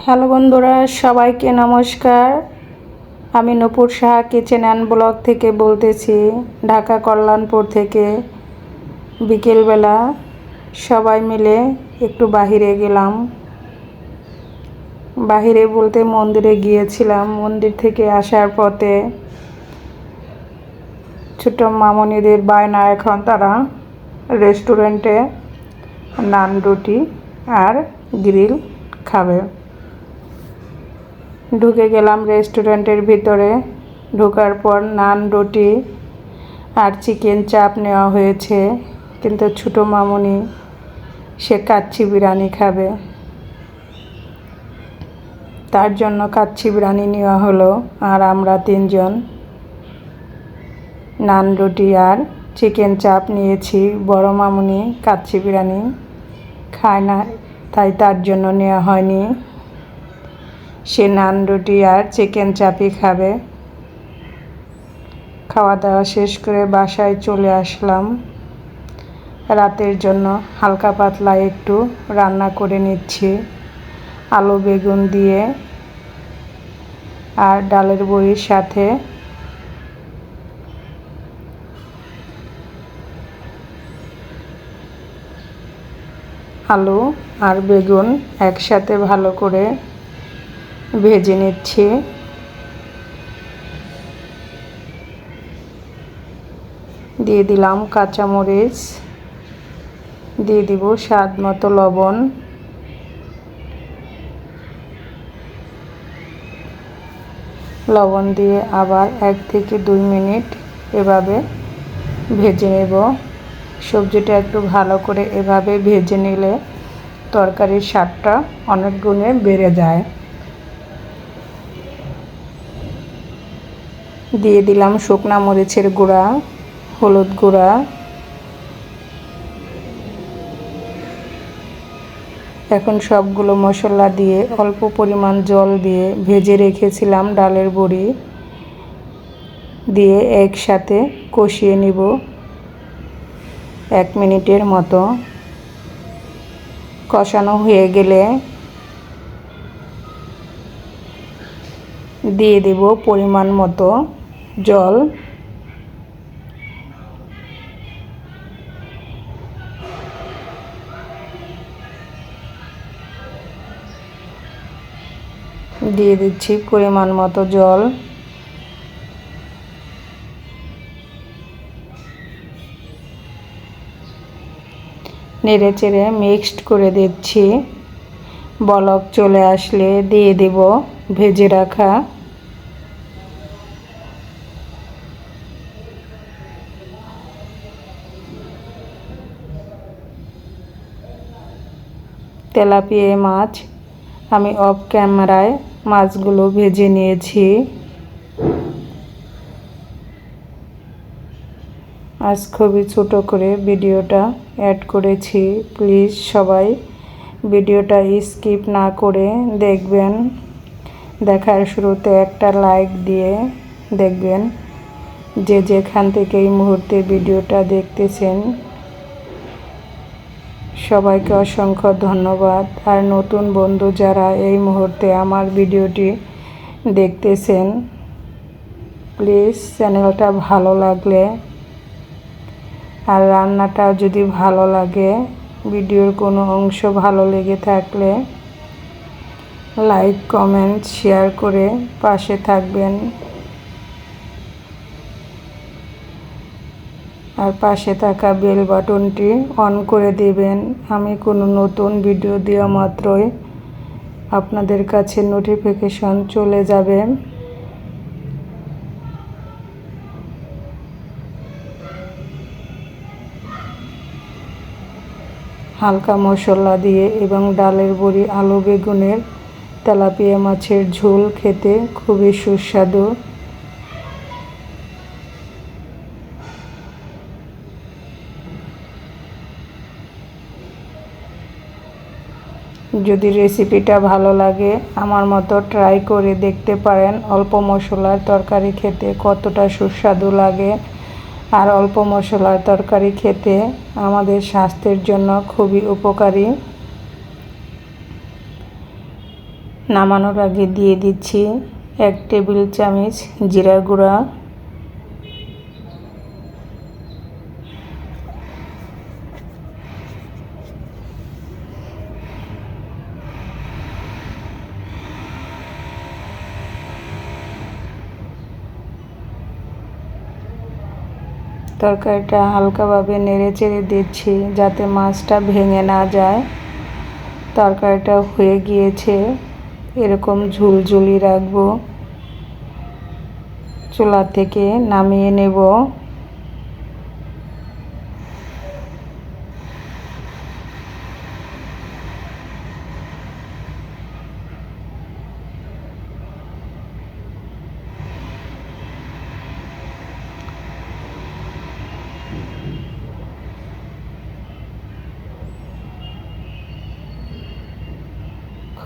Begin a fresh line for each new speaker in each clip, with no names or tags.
Hello বন্ধুরা, সবাইকে নমস্কার। আমি নূপুর সাহা কিচেন অ্যান্ড ব্লগ থেকে বলতেছি, ঢাকা কল্যাণপুর থেকে। বিকেলবেলা সবাই মিলে একটু বাহিরে গেলাম। বাহিরে বলতে মন্দিরে গিয়েছিলাম। মন্দির থেকে আসার পথে ছোট মামনিদের বায়না, এখন তারা রেস্টুরেন্টে নান রুটি আর গ্রিল খাবে। ঢুকে গেলাম রেস্টুরেন্টের ভিতরে। ঢোকার পর নান রুটি আর চিকেন চাপ নেওয়া হয়েছে, কিন্তু ছোটো মামুনি সে কাচ্চি বিরিয়ানি খাবে, তার জন্য কাচ্চি বিরিয়ানি নেওয়া হলো। আর আমরা তিনজন নান রুটি আর চিকেন চাপ নিয়েছি। বড় মামুনি কাচ্চি বিরিয়ানি খায় না, তাই তার জন্য নেওয়া হয়নি। সে নান রুটি আর চিকেন চাপই খাবে। খাওয়া দাওয়া শেষ করে বাসায় চলে আসলাম। রাতের জন্য হালকা পাতলা একটু রান্না করে নিচ্ছি, আলু বেগুন দিয়ে আর ডালের বড়ির সাথে আলু আর বেগুন একসাথে ভালো করে ভেজে নিচ্ছি। দিয়ে দিলাম কাঁচামরিচ, দিয়ে দিব স্বাদ মতো লবণ। লবণ দিয়ে আবার 1 থেকে 2 মিনিট এভাবে ভেজে নেব। সবজিটা একটু ভালো করে এভাবে ভেজে নিলে তরকারির স্বাদটা অনেক গুণে বেড়ে যায়। দিয়ে দিলাম শুকনা মরিচের গুঁড়া, হলুদ গুঁড়া, এখন সবগুলো মশলা দিয়ে অল্প পরিমাণ জল দিয়ে ভেজে রেখেছিলাম ডালের বড়ি দিয়ে একসাথে কষিয়ে নিব 1 মিনিটের মতো। কষানো হয়ে গেলে দিয়ে দেব পরিমাণ মতো জল। দিয়ে দিচ্ছি পরিমাণ মতো জল। নেড়ে চেড়ে মিক্সড করে দিচ্ছি। বলক চলে আসলে দিয়ে দেব ভেজে রাখা তেলাপিয়া মাছ। আমি অফ ক্যামেরায় মাছগুলো ভেজে নিয়েছি। আজ খুবই ছোট করে ভিডিওটা অ্যাড করেছি। প্লিজ সবাই ভিডিওটা স্কিপ না করে দেখবেন। দেখার শুরুতে একটা লাইক দিয়ে দেখবেন। যে যেখান থেকে এই মুহূর্তে ভিডিওটা দেখতেছেন সবাইকে অসংখ্য ধন্যবাদ। আর নতুন বন্ধু যারা এই মুহূর্তে আমার ভিডিওটি দেখতেছেন, প্লিজ চ্যানেলটা ভালো লাগলে আর রান্নাটা যদি ভালো লাগে, ভিডিওর কোনো অংশ ভালো লেগে থাকলে লাইক কমেন্ট শেয়ার করে পাশে থাকবেন। আর পাশে থাকা বেল বাটনটি অন করে দেবেন। আমি কোনো নতুন ভিডিও দেওয়া মাত্রই আপনাদের কাছে নোটিফিকেশন চলে যাবে। হালকা মশলা দিয়ে এবং ডালের বড়ি, আলু বেগুনের তেলাপিয়া মাছের ঝোল খেতে খুবই সুস্বাদু। যদি রেসিপিটা ভালো লাগে আমার মতো ট্রাই করে দেখতে পারেন। অল্প মশলার তরকারি খেতে কতটা সুস্বাদু লাগে, আর অল্প মশলার তরকারি খেতে আমাদের স্বাস্থ্যের জন্য খুবই উপকারী। নামানোর আগে দিয়ে দিচ্ছি 1 টেবিল চামচ জিরার গুঁড়া, তরকারিটা হালকাভাবে নেড়ে চেড়ে দিচ্ছি যাতে মাছটা ভেঙে না যায়। তরকারিটা হয়ে গিয়েছে, এরকম ঝুলঝুলি রাখবো। চুলা থেকে নামিয়ে নেব।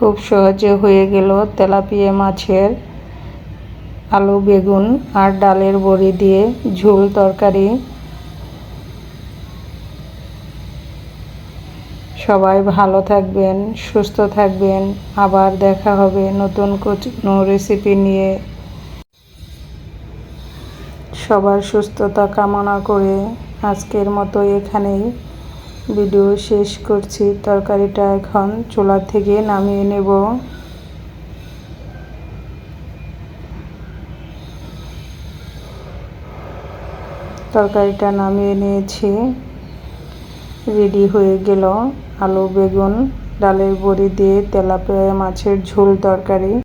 খুব সহজে হয়ে গেল তেলাপিয়া মাছের আলু বেগুন আর ডালের বড়ি দিয়ে ঝোল তরকারি। সবাই ভালো থাকবেন, সুস্থ থাকবেন। আবার দেখা হবে নতুন কোনো রেসিপি নিয়ে। সবার সুস্থতা কামনা করে আজকের মতো এখানেই ভিডিও শেষ করছি। তরকারিটা এখন চুলা থেকে নামিয়ে নেব। তরকারিটা নামিয়ে নিয়েছি, রেডি হয়ে গেল আলু বেগুন ডালের বড়ি দিয়ে তেলাপিয়া মাছের ঝোল তরকারি।